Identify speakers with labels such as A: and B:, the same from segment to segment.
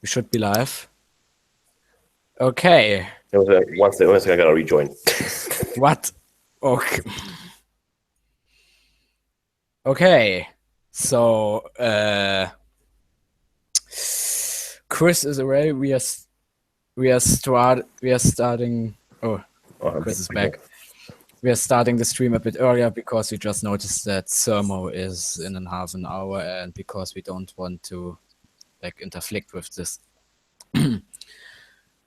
A: We should be live. Okay.
B: One second, I gotta rejoin.
A: What? Okay. Okay. So, Chris is away. We are starting. Oh, Chris is back. We are starting the stream a bit earlier because we just noticed that Sermo is in half an hour, and because we don't want to interflict with this.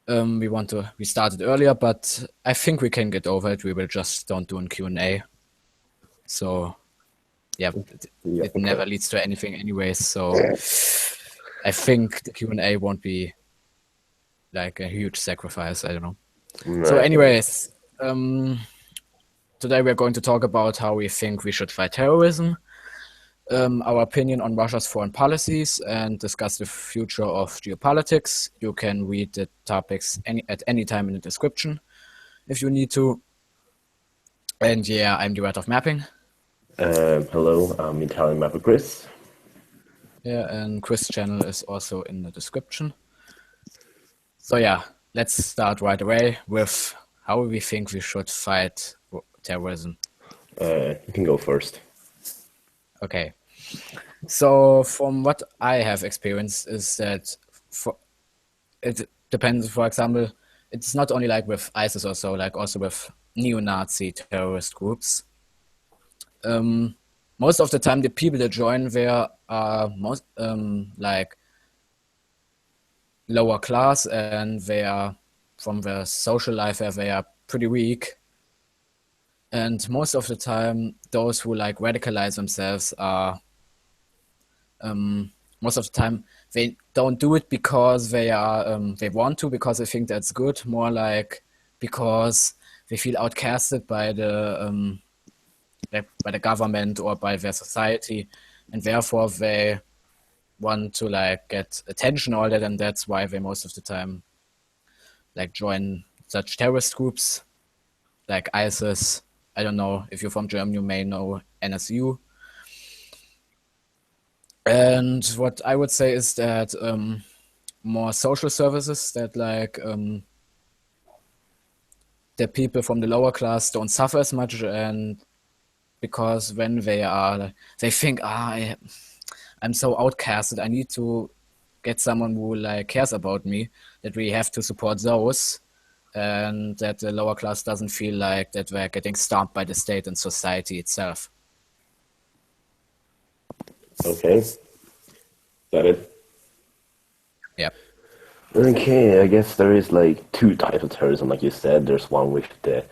A: We started earlier, but I think we can get over it. We will just don't do a Q&A. So, yeah, it never leads to anything anyways. So, I think the Q&A won't be like a huge sacrifice. I don't know. Right. So, anyways, today we're going to talk about how we think we should fight terrorism, our opinion on Russia's foreign policies, and discuss the future of geopolitics. You can read the topics at any time in the description if you need to. And yeah, I'm the Rat of Mapping.
B: Hello, I'm Italian Mapper Chris.
A: Yeah, and Chris' channel is also in the description. So yeah, let's start right away with how we think we should fight terrorism.
B: You can go first.
A: Okay. So from what I have experienced is that it depends. For example, it's not only like with ISIS or so, like also with neo-Nazi terrorist groups. Most of the time, the people that join there are most like lower class, and they are from their social life where they are pretty weak. And most of the time, those who like radicalize themselves are most of the time they don't do it because they want to, because they think that's good, more like because they feel outcasted by the government or by their society, and therefore they want to like get attention, all that, and that's why they most of the time like join such terrorist groups like ISIS. I don't know if you're from Germany, you may know NSU. And what I would say is that more social services, that like the people from the lower class don't suffer as much, and because when they think, I'm so outcasted, I need to get someone who like cares about me, that we have to support those, and that the lower class doesn't feel like that we're getting stomped by the state and society itself.
B: Okay. Got it?
A: Yeah.
B: Okay, I guess there is like two types of terrorism, like you said. There's one with the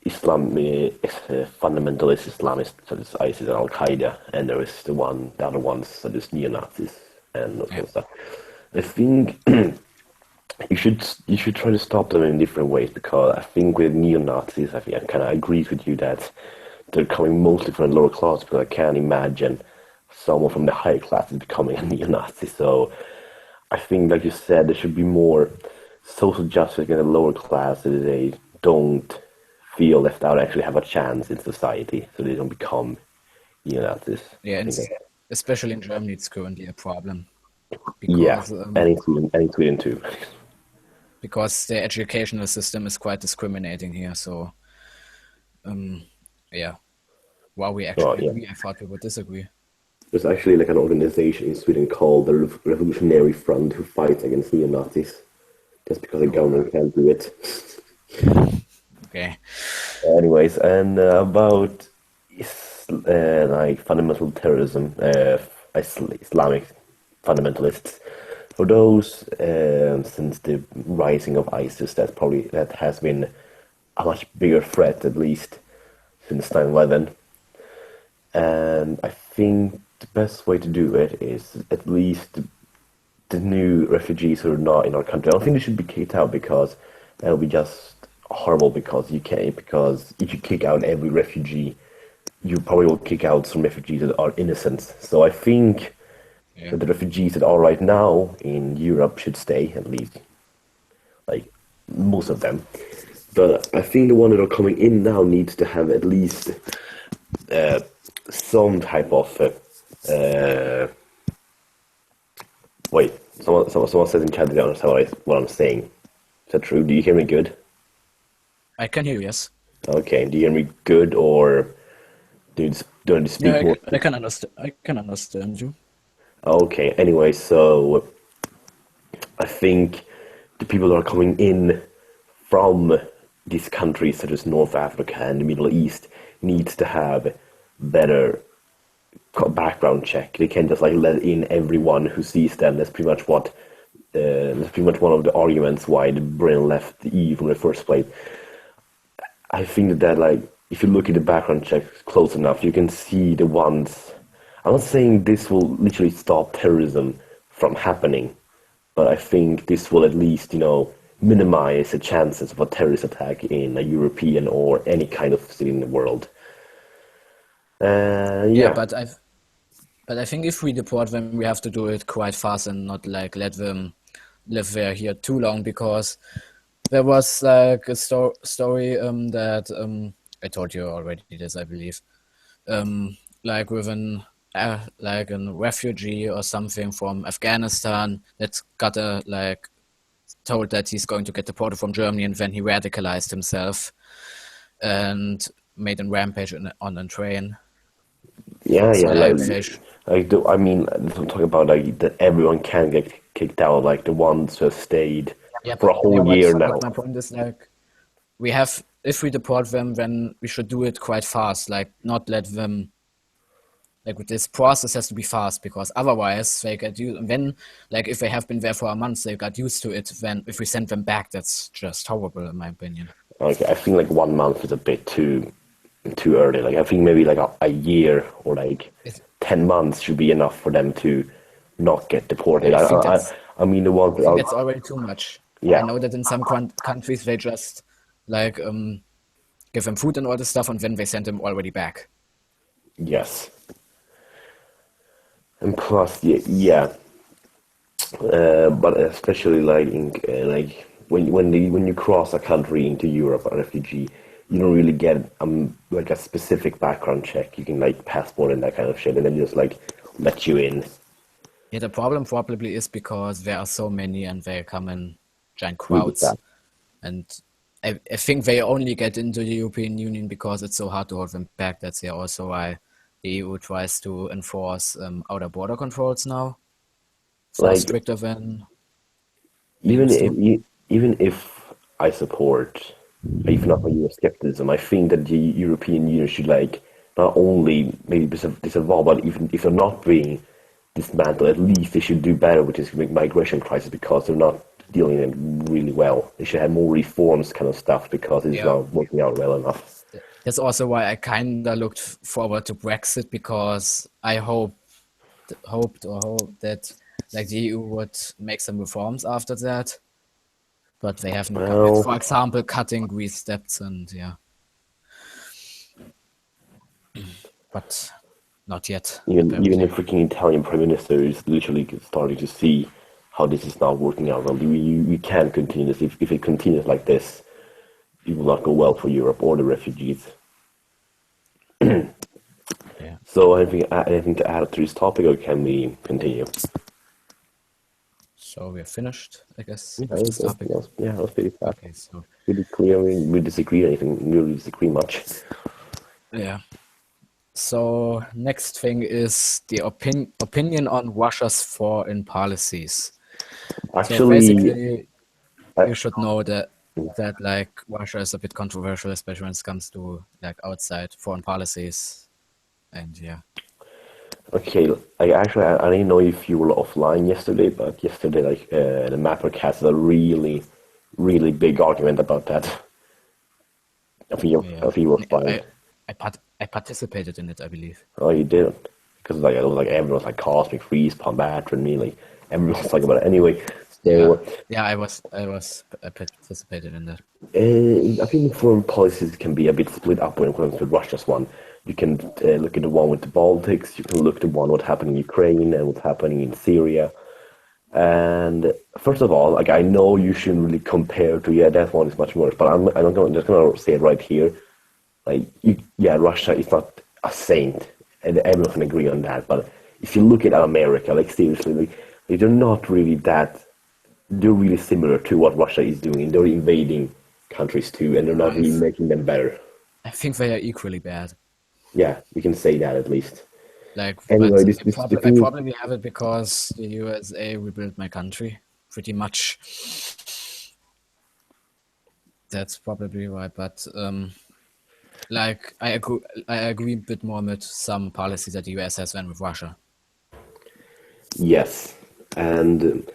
B: fundamentalist Islamists, such as ISIS and Al-Qaeda, and there is the other ones, such as neo-Nazis and those kind of stuff. I think you should try to stop them in different ways, because I think with neo-Nazis, I kind of agree with you that they're coming mostly from the lower class, because I can't imagine someone from the higher class is becoming a neo-Nazi. So I think, like you said, there should be more social justice in the lower class, so that they don't feel left out, actually have a chance in society, so they don't become neo-Nazis.
A: Yeah, and especially in Germany, it's currently a problem.
B: Because, and in Sweden too.
A: Because the educational system is quite discriminating here. So, yeah. Wow, we actually agree. I thought we would disagree.
B: There's actually like an organization in Sweden called the Revolutionary Front who fights against neo-Nazis, just because the government can't do it.
A: Okay.
B: Anyways, and about like fundamental terrorism, Islamic fundamentalists. For those, since the rising of ISIS, that has been a much bigger threat, at least since 9/11. And I think the best way to do it is, at least the new refugees who are not in our country, I don't think they should be kicked out, because that would be just horrible, because if you kick out every refugee, you probably will kick out some refugees that are innocent. So I think that the refugees that are right now in Europe should stay, at least, like most of them. But I think the ones that are coming in now needs to have at least some type of Someone says in chat they don't understand what I'm saying. Is that true? Do you hear me good?
A: I can hear you, yes.
B: Okay. Do you hear me good, or do I need to
A: Yeah,
B: speak more?
A: I can understand. I can understand you.
B: Okay. Anyway, so I think the people that are coming in from these countries such as North Africa and the Middle East needs to have better background check. They can't just like let in everyone who sees them. That's pretty much one of the arguments why the Britain left the EU from the first place. I think that like if you look at the background checks close enough, you can see the ones. I'm not saying this will literally stop terrorism from happening, but I think this will at least minimize the chances of a terrorist attack in a European or any kind of city in the world.
A: Yeah,
B: Yeah,
A: but I think if we deport them, we have to do it quite fast and not like let them live there here too long, because there was like a story that I told you already this, I believe. Like with an like a refugee or something from Afghanistan that got a like told that he's going to get deported from Germany, and then he radicalized himself and made a rampage on a train. So
B: yeah,
A: like they
B: I mean, I'm talking about like that everyone can get kicked out, like the ones who have stayed
A: yeah,
B: for a
A: yeah.
B: whole year
A: What
B: now.
A: my point is, like, we have, if we deport them, then we should do it quite fast. Like not let them, like this process has to be fast, because otherwise they get used. And then, like if they have been there for a month, they got used to it. Then if we send them back, that's just horrible, in my opinion.
B: Like I think like 1 month is a bit too early. Like I think maybe like a year or like
A: It's,
B: 10 months should be enough for them to not get deported.
A: I think that's
B: I mean the ones
A: I
B: that
A: think
B: are,
A: that's already too much. I
B: yeah,
A: know that in some countries they just like give them food and all this stuff, and then they send them already back.
B: yes, and plus yeah, but especially like like when you cross a country into Europe, a refugee, you don't really get like a specific background check. You can like passport and that kind of shit, and then just like let you in.
A: Yeah, the problem probably is because there are so many and they come in giant
B: Really
A: crowds.
B: fast.
A: And I think they only get into the European Union because it's so hard to hold them back. That's yeah also why the EU tries to enforce outer border controls now, far
B: Like
A: stricter than they
B: even
A: used
B: if
A: to.
B: even if I support, even not my Euroscepticism, I think that the European Union should like not only maybe disavow, but even if they're not being dismantled, at least they should do better with this migration crisis because they're not dealing it really well. They should have more reforms kind of stuff because it's
A: Yeah,
B: not working out well enough.
A: that's also why I kinda looked forward to Brexit, because I hoped that like the EU would make some reforms after that, but they haven't come yet.
B: Well,
A: For example, cutting Greece debts and yeah, but not yet
B: even the
A: apparently.
B: freaking Italian prime minister is literally starting to see how this is not working out well. We can't continue this. If it continues like this, it will not go well for Europe or the refugees.
A: Yeah.
B: So anything to add to this topic, or can we continue?
A: So we're finished, I guess,
B: Yeah,
A: with this topic.
B: that was pretty fast.
A: Okay, so
B: Pretty clear. We disagree anything. We really disagree much.
A: yeah. So next thing is the opinion on Russia's foreign policies. So
B: Actually,
A: basically,
B: I,
A: you should know that like Russia is a bit controversial, especially when it comes to like outside foreign policies. And yeah,
B: okay. I didn't know if you were offline yesterday, but yesterday, like the Mapper has a really big argument about that.
A: yeah.
B: If you were fine.
A: I participated in it, I believe.
B: Oh, you didn't, because like it was like everyone was like cosmic freeze, Pombat, and me, like everyone was talking about it anyway.
A: Yeah,
B: So
A: yeah. I participated in that.
B: I think foreign policies can be a bit split up when it comes to Russia's one. You can look at the one with the Baltics. You can look at the one what's happening in Ukraine and what's happening in Syria. And first of all, like I know you shouldn't really compare to that one is much worse, but I'm just gonna say it right here. Like yeah, Russia is not a saint, and everyone can agree on that. But if you look at America, like seriously, like they're not really that. They're really similar to what Russia is doing. They're invading countries too, and they're not
A: I,
B: really making them better.
A: I think they are equally bad.
B: Yeah, we can say that at least.
A: Like, but
B: Anyway, this the
A: I
B: thing is,
A: probably have it because the USA rebuilt my country pretty much. That's probably why. But like I agree a bit more with some policies that the US has than with Russia.
B: yes, and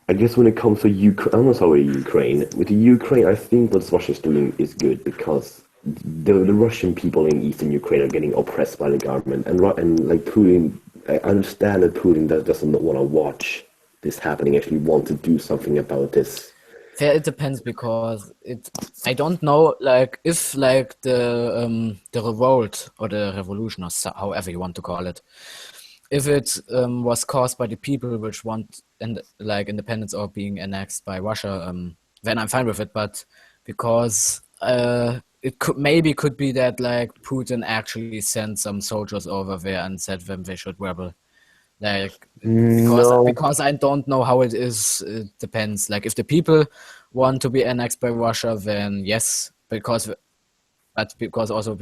B: I guess when it comes to Ukraine, I'm not sorry, Ukraine. With the Ukraine, I think what Russia's doing is good because the Russian people in eastern Ukraine are getting oppressed by the government, and like Putin, I understand that Putin doesn't want to watch this happening. Actually, want to do something about this.
A: Fair, it depends because it. I don't know, like if like the revolt or the revolution or however you want to call it, if it was caused by the people which want and like independence or being annexed by Russia, then I'm fine with it. But because it could be that like Putin actually sent some soldiers over there and said them they should rebel. Like
B: No,
A: because I don't know how it is. It depends. Like if the people want to be annexed by Russia, then yes. Because also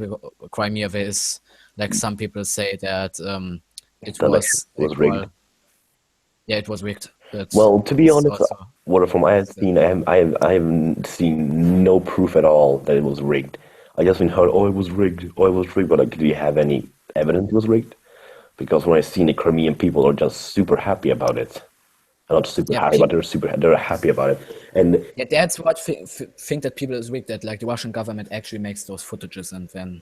A: Crimea, there is like some people say that it
B: the election
A: was
B: was rigged.
A: equal. Yeah, it was rigged. But
B: Well, to be
A: it's
B: honest,
A: also
B: what from I have seen, I haven't seen no proof at all that it was rigged. I just been heard, oh, it was rigged, oh, it was rigged, but like, do you have any evidence it was rigged? Because when I seen the Crimean people are just super happy about it. Not super
A: yeah.
B: happy, but they're happy about it. And
A: Yeah, that's what think that people is rigged. That like the Russian government actually makes those footages and then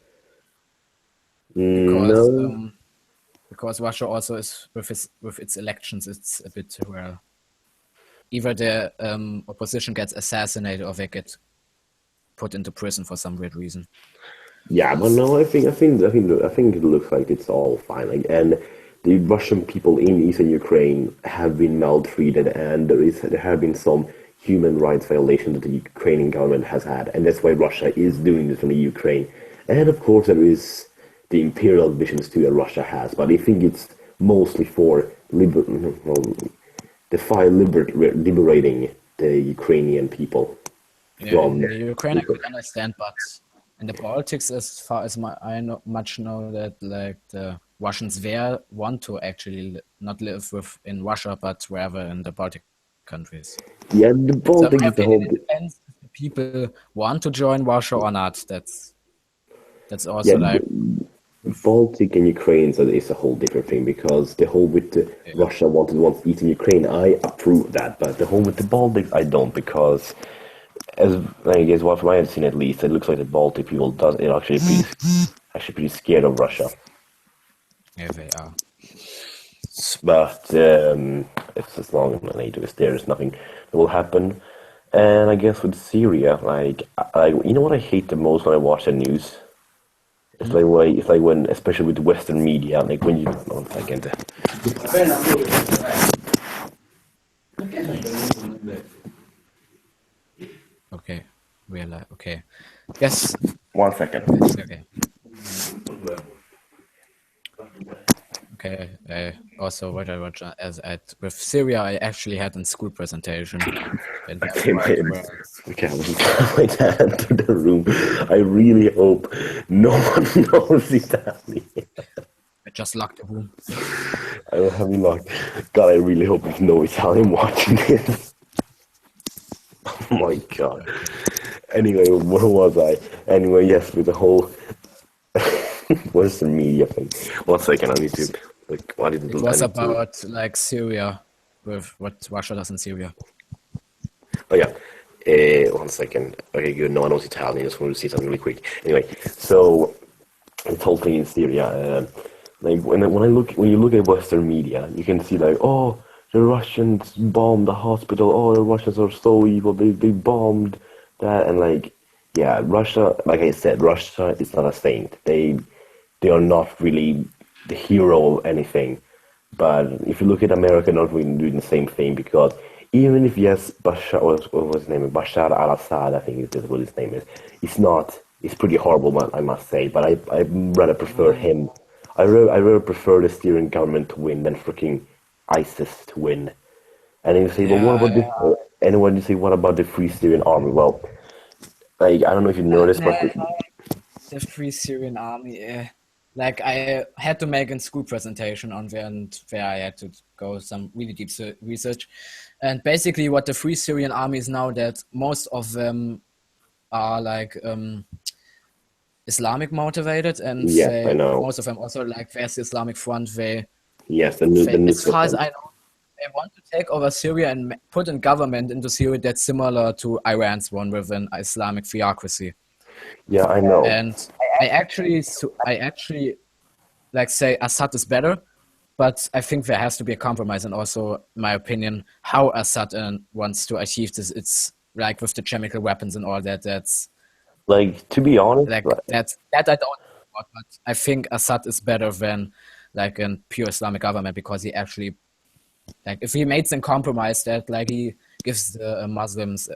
A: because
B: no,
A: Russia also is with its elections, it's a bit well. Either the opposition gets assassinated or they get put into prison for some weird reason.
B: yeah, but no, I think it looks like it's all fine. Like, and the Russian people in eastern Ukraine have been maltreated, and there have been some human rights violations that the Ukrainian government has had, and that's why Russia is doing this in the Ukraine. And of course, there is the imperial ambitions too that Russia has, but I think it's mostly for well, liberating the Ukrainian people
A: Yeah,
B: from.
A: in the Ukraine, I could understand, but in the politics, as far as I know, much know that like the Russians there want to actually not live in Russia, but rather in the Baltic countries.
B: Yeah, the
A: So in
B: Baltic
A: my
B: is the
A: opinion,
B: whole.
A: it depends if the people want to join Russia or not. That's
B: Yeah,
A: also like
B: Baltic and Ukraine is a whole different thing because the whole with the
A: yeah,
B: Russia wants eating Ukraine, I approve that, but the whole with the Baltics, I don't because as I guess what from I have seen at least, it looks like the Baltic people does it actually pretty scared of Russia.
A: yeah, they are.
B: But if as long as NATO is there, there's nothing that will happen. And I guess with Syria, you know what I hate the most when I watch the news? It's like when, especially with Western media, like when you. One second.
A: Okay, realize. Okay, yes,
B: 1 second.
A: it's okay. Okay, also Roger, as at with Syria, I actually had a school presentation, and we are
B: Okay,
A: quite well.
B: okay, I'm just gonna my dad enter the room. I really hope no one knows it's happening.
A: I just locked the room.
B: I don't have you locked. God, I really hope there's no Italian watching this. Oh my God.
A: Okay.
B: Anyway, where was I? Anyway, yes, with the whole Western media thing. 1 second, I need to like. What did
A: It
B: I
A: was
B: need to?
A: about like Syria, with what Russia does in Syria.
B: Oh yeah. 1 second. Okay, good. No one knows Italian. I just wanted to see something really quick. Anyway, so the whole thing in Syria. Like when you look at Western media, you can see like, oh, the Russians bombed the hospital. Oh, the Russians are so evil. They bombed that, and like, yeah, Russia. Like I said, Russia is not a saint. They are not really the hero of anything. But if you look at America, not really doing the same thing because even if yes, what was his name? Bashar al-Assad, I think is what his name is. It's not. It's pretty horrible, I must say. But I rather prefer him. I rather prefer the Syrian government to win than freaking ISIS to win. And then you say, well, what
A: Yeah,
B: about this? And when you say, what about the Free Syrian Army? Well, like, I don't know if you know this, but
A: the Free Syrian Army. Like I had to make a school presentation on there, and where I had to go some really deep research. And basically, what the Free Syrian Army is now, that most of them are like Islamic motivated, and
B: yes, I know.
A: most of them also, like there's the Islamic Front.
B: Yes, the
A: As
B: Nusra
A: far as
B: Front.
A: I know, they want to take over Syria and put a government into Syria that's similar to Iran's one, with an Islamic theocracy.
B: Yeah, I know.
A: And I actually like say Assad is better, but I think there has to be a compromise. And also, in my opinion, how Assad wants to achieve this, it's like with the chemical weapons and all that. That's
B: Like, to be honest,
A: like that I don't know about, but I think Assad is better than like a pure Islamic government, because he actually, like, if he makes a compromise that, like, he gives the Muslims,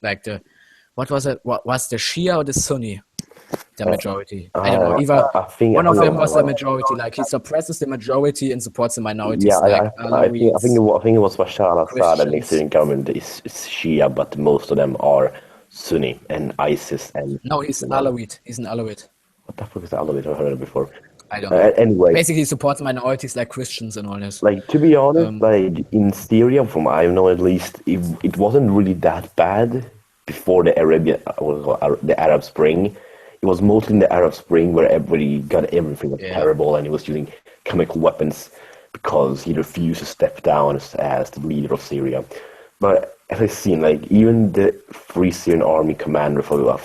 A: like, the, what was it? What was the Shia or the Sunni? The majority. I don't know. Either
B: I
A: one of
B: think,
A: them was the majority. Like, he suppresses the majority and supports the
B: yeah,
A: minorities, like Alawites,
B: I think it was Bashar al-Assad and the
A: Christians.
B: Syrian government is Shia, but most of them are Sunni and ISIS and
A: No, he's
B: you know,
A: Alawite. He's an Alawite.
B: what the fuck is the other bit? I've heard it before.
A: I don't know.
B: Anyway,
A: Basically, he supports minorities like Christians and all this.
B: like to be honest, like in Syria, from I know at least, it wasn't really that bad before the the Arab Spring. It was mostly in the Arab Spring where everybody got everything was
A: Yeah.
B: terrible, and he was using chemical weapons because he refused to step down as the leader of Syria. But as I've seen, like even the Free Syrian Army commander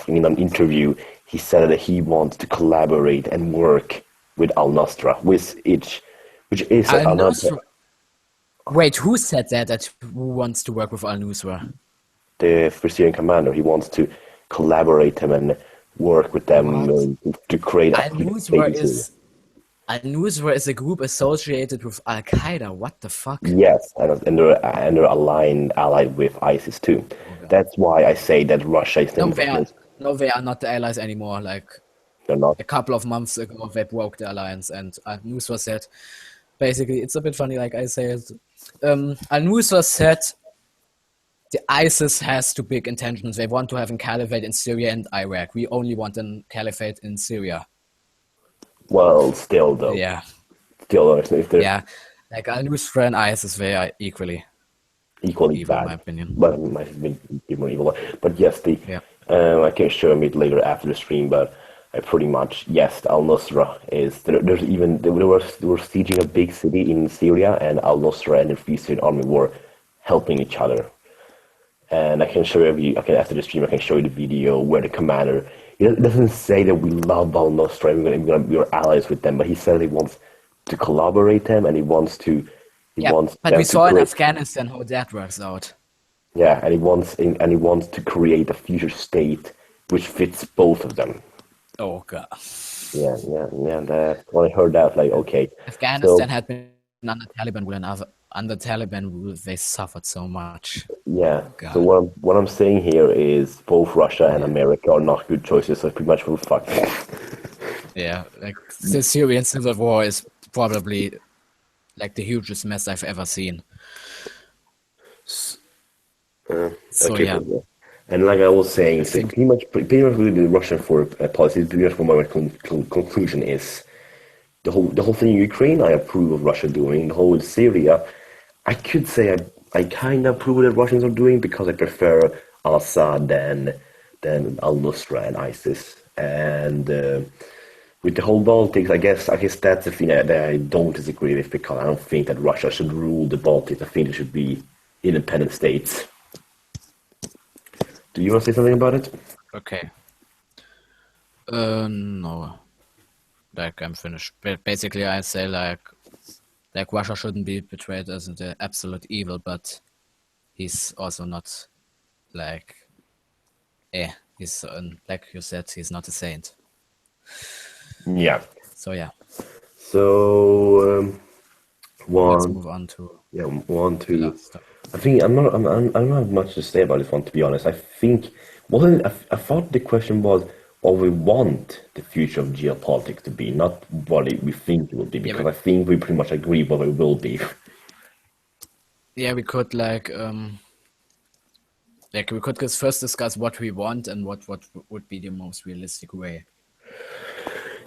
B: in an interview, he said that he wants to collaborate and work with Al-Nusra, which is
A: Al
B: another
A: Nusra. Wait, who said that? Who wants to work with Al Nusra?
B: the Free Syrian commander. He wants to collaborate them and work with them
A: What?
B: to create a
A: Al
B: future state
A: Nusra
B: in Syria.
A: Al Nusra is a group associated with Al Qaeda. What the fuck?
B: Yes, and they're allied with ISIS too.
A: Okay.
B: That's why I say that Russia is the
A: No,
B: most.
A: they are not the allies anymore. Like,
B: They're not.
A: a couple of months ago, they broke the alliance, and Al Nusra said, basically, it's a bit funny, like I say it. Al Nusra said the ISIS has too big intentions. They want to have a caliphate in Syria and Iraq. We only want a caliphate in Syria.
B: Well, still though,
A: Yeah,
B: if they're
A: yeah. Like, Al Nusra and ISIS, they are equally
B: equally
A: evil, in
B: bad,
A: my opinion.
B: but it might be more evil. But yes,
A: Yeah.
B: I can show a bit later after the stream. But I pretty much yes, Al Nusra is there's even they were sieging a big city in Syria, and Al Nusra and the Free Syrian Army were helping each other. And I can show you. I can after the stream. I can show you the video where the commander. He doesn't say that we love Al Nusra and we're allies with them, but he said he wants to collaborate them and he wants to. He
A: Yeah,
B: wants
A: but
B: them
A: we
B: to
A: saw in
B: create.
A: Afghanistan how that works out.
B: Yeah, and he wants to create a future state which fits both of them.
A: Oh, God.
B: Yeah. That when I heard that, like, okay, so
A: Afghanistan had been under Taliban rule, and under Taliban rule, they suffered so much.
B: yeah,
A: Oh,
B: so
A: God.
B: what I'm saying here is both Russia and
A: Yeah.
B: America are not good choices. So pretty much we're fucked.
A: Yeah, like, the Syrian civil war is probably like the hugest mess I've ever seen. So
B: Okay,
A: yeah,
B: and like I was saying,
A: I
B: so
A: think
B: pretty much really the Russian foreign policy. Pretty much what my conclusion is. The whole thing in Ukraine, I approve of Russia doing. The whole in Syria, I could say I kind of approve of the Russians are doing because I prefer al-Assad than al-Nusra and ISIS. And with the whole Baltics, I guess that's the thing that I don't disagree with because I don't think that Russia should rule the Baltics. I think they should be independent states. Do you want to say something about it?
A: okay. No, like, I'm finished. Basically, I say, like Russia shouldn't be portrayed as the absolute evil, but he's also not, like, he's like you said, he's not a saint.
B: Yeah.
A: So yeah,
B: So
A: let's
B: one,
A: move on to
B: yeah, one,
A: the
B: two.
A: last stuff.
B: I think I don't have much to say about this one, to be honest. I think wasn't I thought the question was what we want the future of geopolitics to be, not what we think it will be,
A: Yeah,
B: because I think we pretty much agree what it will be.
A: yeah, we could like we could just first discuss what we want and what would be the most realistic way.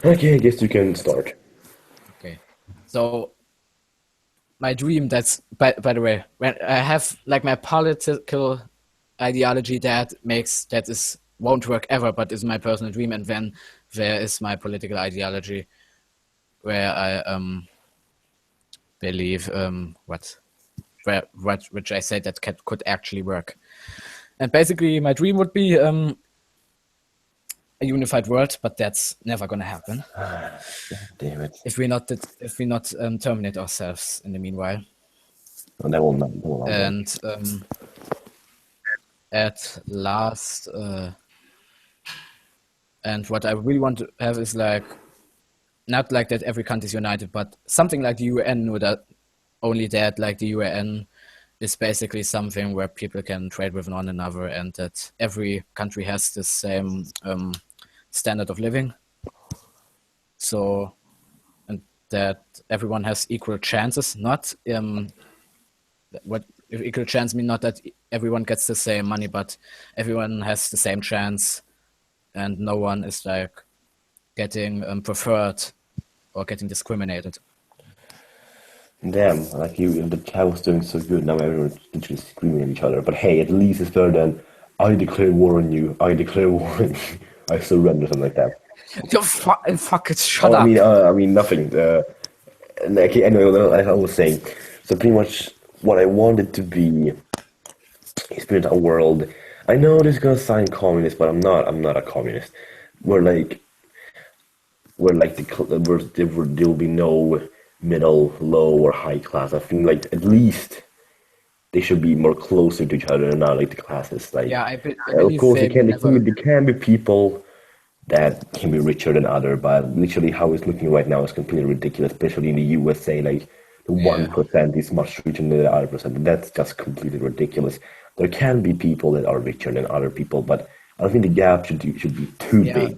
B: Okay, I guess you can start.
A: Okay. So my dream, that's by the way, when I have like my political ideology that is won't work ever, but is my personal dream, and then there is my political ideology where I believe what which I said that could actually work. And basically, my dream would be a unified world, but that's never gonna happen
B: Damn it.
A: if we not terminate ourselves in the meanwhile.
B: And that will not work.
A: And at last, and what I really want to have is like not like that every country is united, but something like the UN, without only that, like the UN is basically something where people can trade with one another, and that every country has the same standard of living. So, and that everyone has equal chances. Not what if equal chance mean not that everyone gets the same money, but everyone has the same chance, and no one is like getting preferred or getting discriminated.
B: Damn, like you, the chat was doing so good. Now everyone's literally screaming at each other. But hey, at least it's better than I declare war on you. I declare war on you. I surrender, something like that.
A: You fuck it, shut
B: Oh,
A: up.
B: I mean nothing. Okay, anyway, like I was saying, so pretty much what I wanted to be experience a world. I know this is gonna sound communist, but I'm not. I'm not a communist. Where like there will be no middle, low, or high class. I think like at least they should be more closer to each other and not like the classes.
A: Yeah,
B: Like,
A: I
B: of
A: believe
B: course,
A: they will never.
B: there can be people that can be richer than other, but literally how it's looking right now is completely ridiculous. Especially in the USA, like the
A: Yeah,
B: 1% is much richer than the other percent. That's just completely ridiculous. There can be people that are richer than other people, but I don't think the gap should be too
A: yeah.
B: big.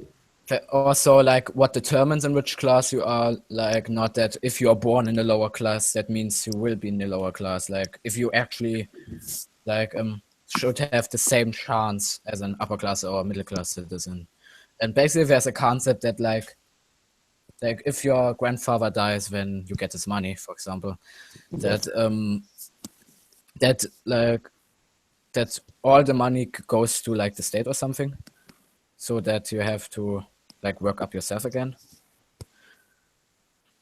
A: Also, like what determines in which class you are, like not that if you are born in the lower class, that means you will be in the lower class. Like if you actually like should have the same chance as an upper class or middle class citizen. And basically, there's a concept that like if your grandfather dies when you get his money, for example,
B: Yeah.
A: that that like that all the money goes to like the state or something, so that you have to like work up yourself again.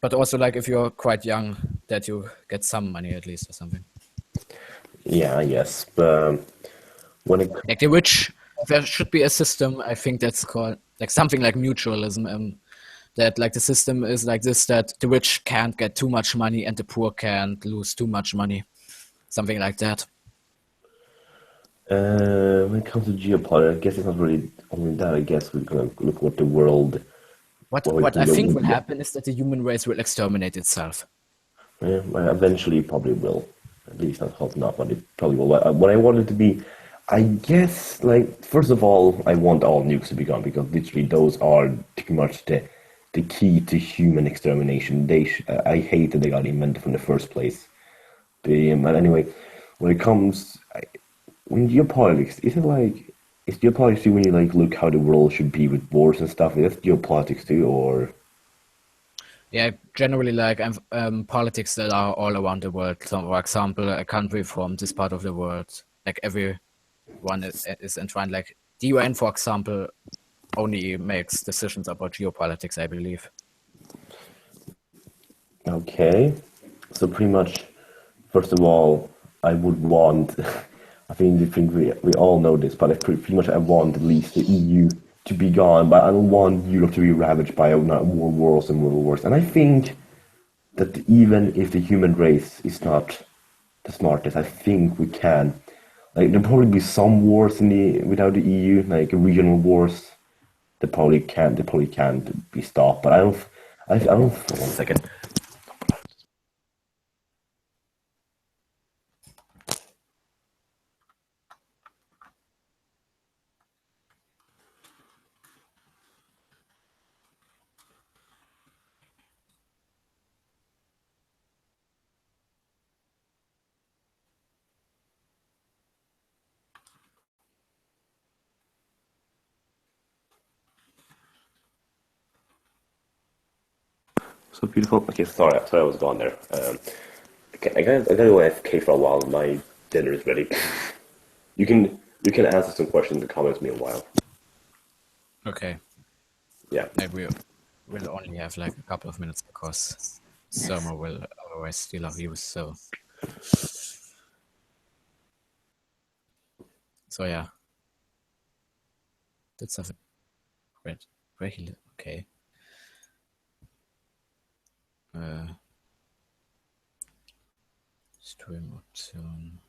A: But also like if you're quite young, that you get some money at least or something.
B: Yeah, yes. But when it
A: Like the rich, there should be a system. I think that's called like something like mutualism. That like the system is like this: that the rich can't get too much money and the poor can't lose too much money. Something like that.
B: when it comes to geopolitics, I guess it's not really only that. I guess we're gonna look what the world, what we
A: What I
B: can go
A: think will
B: with.
A: happen is that the human race will exterminate itself.
B: Yeah, eventually probably will. At least I hope not, but it probably will. What I want it to be, I guess, like first of all, I want all nukes to be gone because literally those are pretty much the key to human extermination. I hate that they got invented from the first place. But anyway, when it comes, when geopolitics, is it like is geopolitics too when you like look how the world should be with wars and stuff? Is that geopolitics too, or
A: Yeah, generally like politics that are all around the world. So, for example, a country from this part of the world, like everyone is entwined. Like the UN, for example, only makes decisions about geopolitics, I believe.
B: okay? So pretty much, first of all, I would want. I think we all know this, but pretty much I want at least the EU to be gone. But I don't want Europe to be ravaged by not more wars and more wars. And I think that even if the human race is not the smartest, I think we can. Like there'll probably be some wars in the without the EU, like regional wars. They probably can't be stopped. But I don't. One second. So beautiful. Okay, sorry, I was gone there. Okay, I gotta go AFK for a while. My dinner is ready. You can answer some questions in the comments meanwhile.
A: Okay.
B: Yeah.
A: Like we'll only have like a couple of minutes because Summer will otherwise steal our views. So yeah, that's a great. Okay. Stream Option.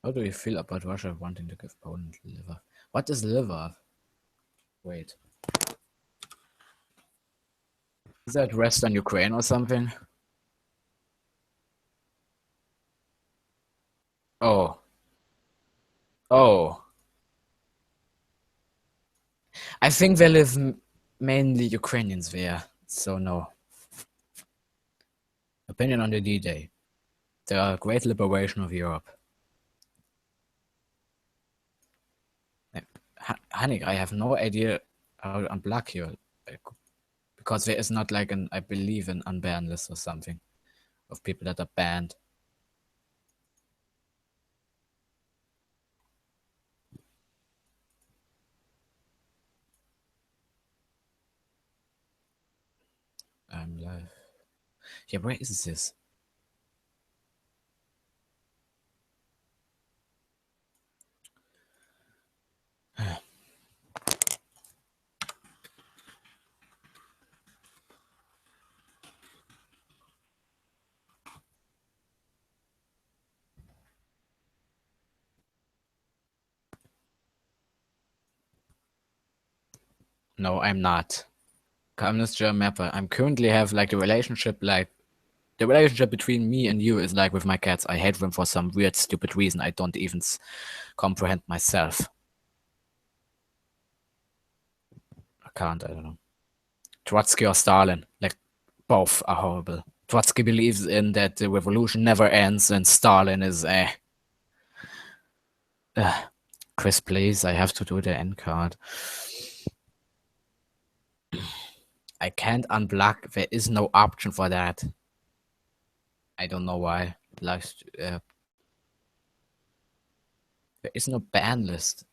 A: How do you feel about Russia wanting to give Poland liver? What is liver? Wait. Is that Western Ukraine or something? Oh. Oh. I think there live mainly Ukrainians there, so no. Opinion on the D-Day. The Great Liberation of Europe. Honey, I have no idea how to unblock you. Because there is not like I believe, an unbanned list or something of people that are banned. I'm live. Yeah, where is this? No, I'm not. Communist German mapper. I'm currently have like the relationship between me and you is like with my cats. I hate them for some weird, stupid reason I don't even comprehend myself. I can't. I don't know. Trotsky or Stalin, like both are horrible. Trotsky believes in that the revolution never ends, and Stalin is Chris, please, I have to do the end card. I can't unblock. There is no option for that. I don't know why. There is no ban list.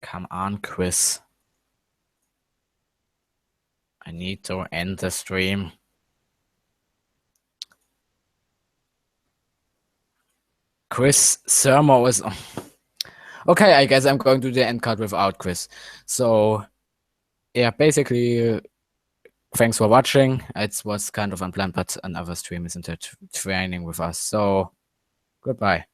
A: Come on, Chris. I need to end the stream. Chris Sermo is... Okay, I guess I'm going to do the end card without Chris. So, yeah, basically, thanks for watching. It was kind of unplanned, but another stream is intertwining with us. So, goodbye.